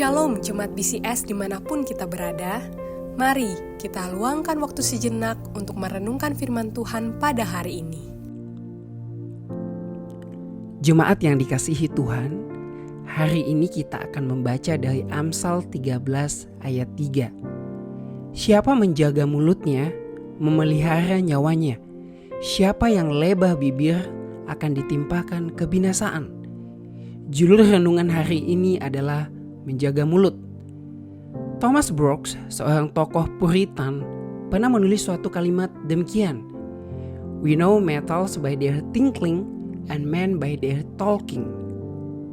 Shalom Jemaat BCS dimanapun kita berada. Mari kita luangkan waktu sejenak untuk merenungkan firman Tuhan pada hari ini. Jemaat yang dikasihi Tuhan, hari ini kita akan membaca dari Amsal 13 ayat 3. Siapa menjaga mulutnya, memelihara nyawanya. Siapa yang lebah bibir akan ditimpakan kebinasaan. Judul renungan hari ini adalah menjaga mulut. Thomas Brooks, seorang tokoh Puritan, pernah menulis suatu kalimat demikian. We know metals by their tinkling and men by their talking.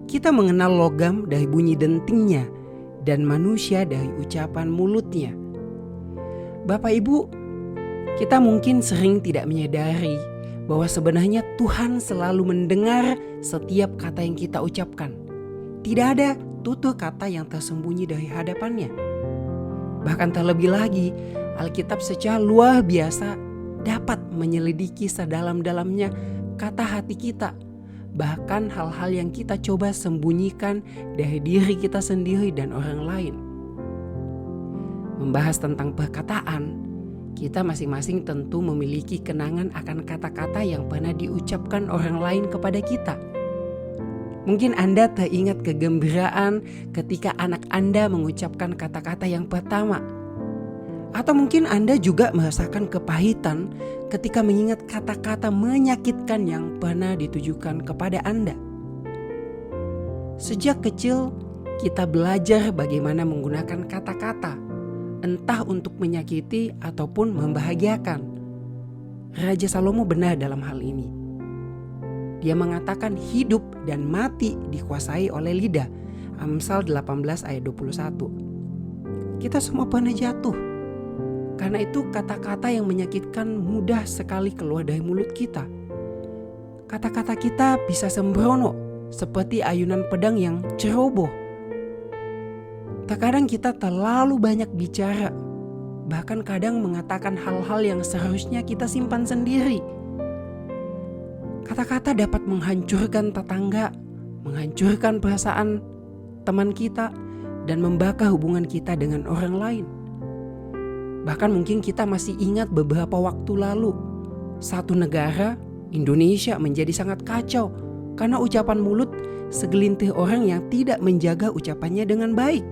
Kita mengenal logam dari bunyi dentingnya dan manusia dari ucapan mulutnya. Bapak Ibu, kita mungkin sering tidak menyadari bahwa sebenarnya Tuhan selalu mendengar setiap kata yang kita ucapkan. Tidak ada tutur kata yang tersembunyi dari hadapannya. Bahkan terlebih lagi, Alkitab secara luar biasa dapat menyelidiki sedalam-dalamnya kata hati kita. Bahkan hal-hal yang kita coba sembunyikan dari diri kita sendiri dan orang lain. Membahas tentang perkataan, kita masing-masing tentu memiliki kenangan akan kata-kata yang pernah diucapkan orang lain kepada kita. Mungkin Anda teringat kegembiraan ketika anak Anda mengucapkan kata-kata yang pertama. Atau mungkin Anda juga merasakan kepahitan ketika mengingat kata-kata menyakitkan yang pernah ditujukan kepada Anda. Sejak kecil kita belajar bagaimana menggunakan kata-kata, entah untuk menyakiti ataupun membahagiakan. Raja Salomo benar dalam hal ini. Dia mengatakan hidup dan mati dikuasai oleh lidah. Amsal 18 ayat 21. Kita semua pernah jatuh. Karena itu kata-kata yang menyakitkan mudah sekali keluar dari mulut kita. Kata-kata kita bisa sembrono seperti ayunan pedang yang ceroboh. Terkadang kita terlalu banyak bicara. Bahkan kadang mengatakan hal-hal yang seharusnya kita simpan sendiri. Kata-kata dapat menghancurkan tetangga, menghancurkan perasaan teman kita, dan membakar hubungan kita dengan orang lain. Bahkan mungkin kita masih ingat beberapa waktu lalu, satu negara, Indonesia, menjadi sangat kacau karena ucapan mulut segelintir orang yang tidak menjaga ucapannya dengan baik.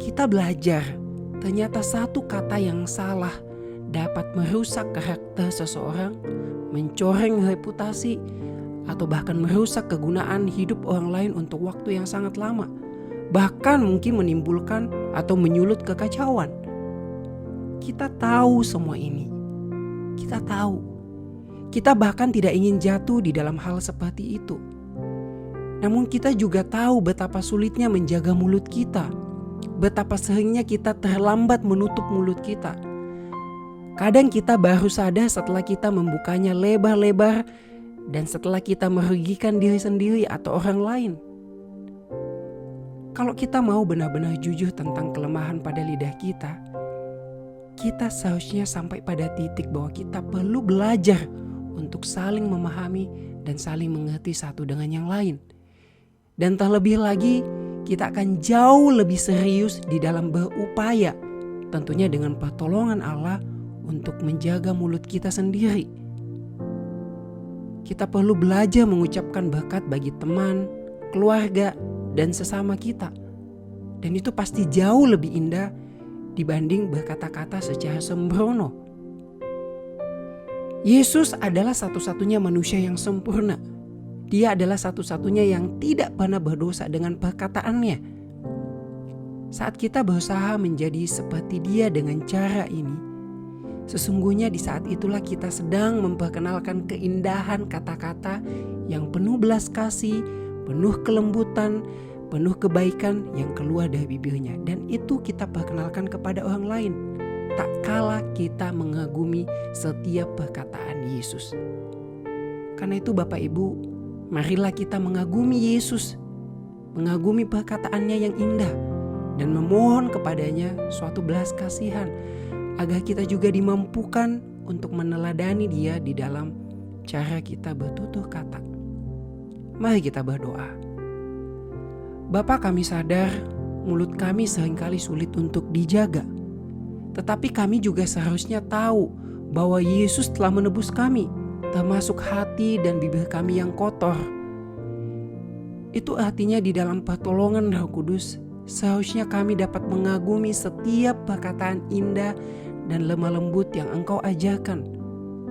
Kita belajar, ternyata satu kata yang salah dapat merusak karakter seseorang, mencoreng reputasi, atau bahkan merusak kegunaan hidup orang lain untuk waktu yang sangat lama. Bahkan mungkin menimbulkan atau menyulut kekacauan. Kita tahu semua ini. Kita tahu. Kita bahkan tidak ingin jatuh di dalam hal seperti itu. Namun kita juga tahu betapa sulitnya menjaga mulut kita. Betapa seringnya kita terlambat menutup mulut kita. Kadang kita baru sadar setelah kita membukanya lebar-lebar dan setelah kita merugikan diri sendiri atau orang lain. Kalau kita mau benar-benar jujur tentang kelemahan pada lidah kita seharusnya sampai pada titik bahwa kita perlu belajar untuk saling memahami dan saling mengerti satu dengan yang lain. Dan terlebih lagi, kita akan jauh lebih serius di dalam berupaya, tentunya dengan pertolongan Allah, untuk menjaga mulut kita sendiri. Kita perlu belajar mengucapkan berkat bagi teman, keluarga, dan sesama kita. Dan itu pasti jauh lebih indah dibanding berkata-kata secara sembrono. Yesus adalah satu-satunya manusia yang sempurna. Dia adalah satu-satunya yang tidak pernah berdosa dengan perkataannya. Saat kita berusaha menjadi seperti Dia dengan cara ini, sesungguhnya di saat itulah kita sedang memperkenalkan keindahan kata-kata yang penuh belas kasih, penuh kelembutan, penuh kebaikan yang keluar dari bibirnya. Dan itu kita perkenalkan kepada orang lain. Tak kala kita mengagumi setiap perkataan Yesus. Karena itu Bapak Ibu, marilah kita mengagumi Yesus, mengagumi perkataannya yang indah, dan memohon kepadanya suatu belas kasihan, agar kita juga dimampukan untuk meneladani Dia di dalam cara kita bertutur kata. Mari kita berdoa. Bapa, kami sadar mulut kami seringkali sulit untuk dijaga. Tetapi kami juga seharusnya tahu bahwa Yesus telah menebus kami, termasuk hati dan bibir kami yang kotor. Itu artinya di dalam pertolongan Roh Kudus, seharusnya kami dapat mengagumi setiap perkataan indah dan lemah lembut yang Engkau ajarkan,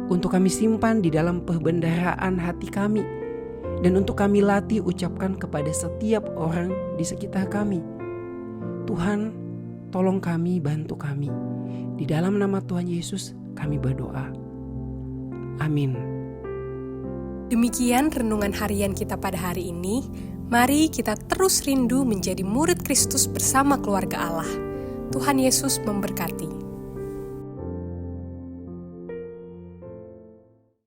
untuk kami simpan di dalam perbendaharaan hati kami, dan untuk kami latih ucapkan kepada setiap orang di sekitar kami. Tuhan, tolong kami, bantu kami. Di dalam nama Tuhan Yesus kami berdoa. Amin. Demikian renungan harian kita pada hari ini. Mari kita terus rindu menjadi murid Kristus bersama keluarga Allah. Tuhan Yesus memberkati.